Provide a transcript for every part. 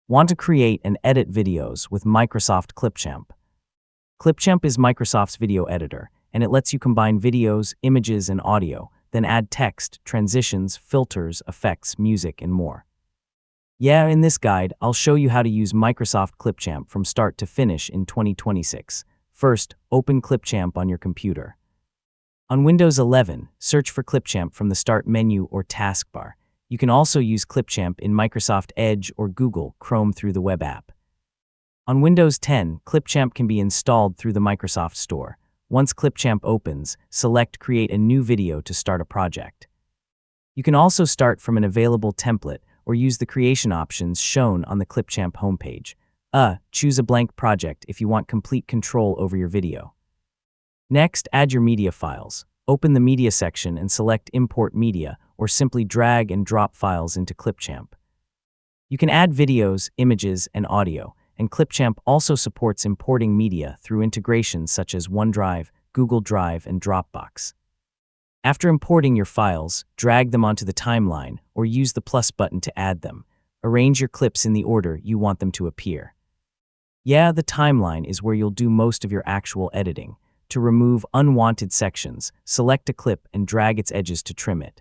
Want to create and edit videos with Microsoft Clipchamp? Clipchamp is Microsoft's video editor, and it lets you combine videos, images, and audio, then add text, transitions, filters, effects, music, and more. In this guide, I'll show you how to use Microsoft Clipchamp from start to finish in 2026. First, open Clipchamp on your computer. On Windows 11, search for Clipchamp from the Start menu or taskbar. You can also use Clipchamp in Microsoft Edge or Google Chrome through the web app. On Windows 10, Clipchamp can be installed through the Microsoft Store. Once Clipchamp opens, select Create a new video to start a project. You can also start from an available template or use the creation options shown on the Clipchamp homepage. Choose a blank project if you want complete control over your video. Next, add your media files. Open the Media section and select Import Media, or simply drag and drop files into Clipchamp. You can add videos, images, and audio, and Clipchamp also supports importing media through integrations such as OneDrive, Google Drive, and Dropbox. After importing your files, drag them onto the timeline or use the plus button to add them. Arrange your clips in the order you want them to appear. The timeline is where you'll do most of your actual editing. To remove unwanted sections, select a clip and drag its edges to trim it.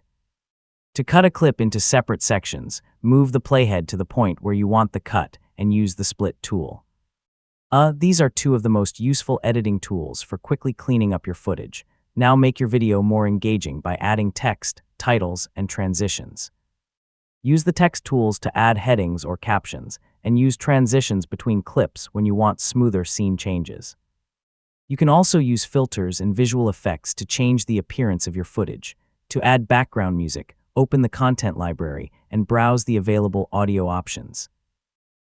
To cut a clip into separate sections, move the playhead to the point where you want the cut and use the split tool. These are two of the most useful editing tools for quickly cleaning up your footage. Now make your video more engaging by adding text, titles, and transitions. Use the text tools to add headings or captions, and use transitions between clips when you want smoother scene changes. You can also use filters and visual effects to change the appearance of your footage. To add background music, open the content library and browse the available audio options.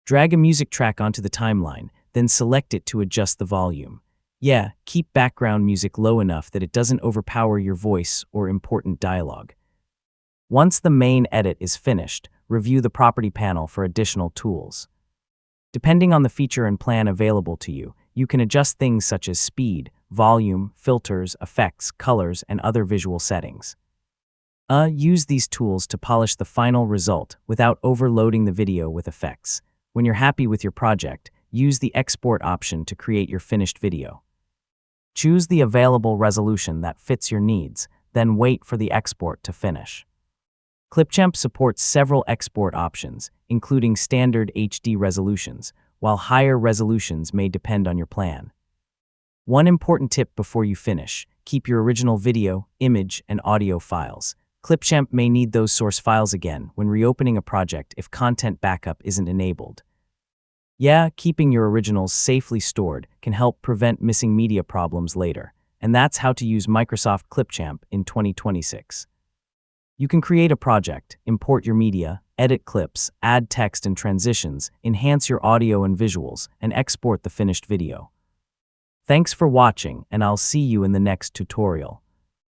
Drag a music track onto the timeline, then select it to adjust the volume. Keep background music low enough that it doesn't overpower your voice or important dialogue. Once the main edit is finished, review the property panel for additional tools. Depending on the feature and plan available to you, you can adjust things such as speed, volume, filters, effects, colors, and other visual settings. Use these tools to polish the final result without overloading the video with effects. When you're happy with your project, use the export option to create your finished video. Choose the available resolution that fits your needs, then wait for the export to finish. Clipchamp supports several export options, including standard HD resolutions, while higher resolutions may depend on your plan. One important tip before you finish: keep your original video, image, and audio files. Clipchamp may need those source files again when reopening a project if content backup isn't enabled. Keeping your originals safely stored can help prevent missing media problems later, and that's how to use Microsoft Clipchamp in 2026. You can create a project, import your media, edit clips, add text and transitions, enhance your audio and visuals, and export the finished video. Thanks for watching, and I'll see you in the next tutorial.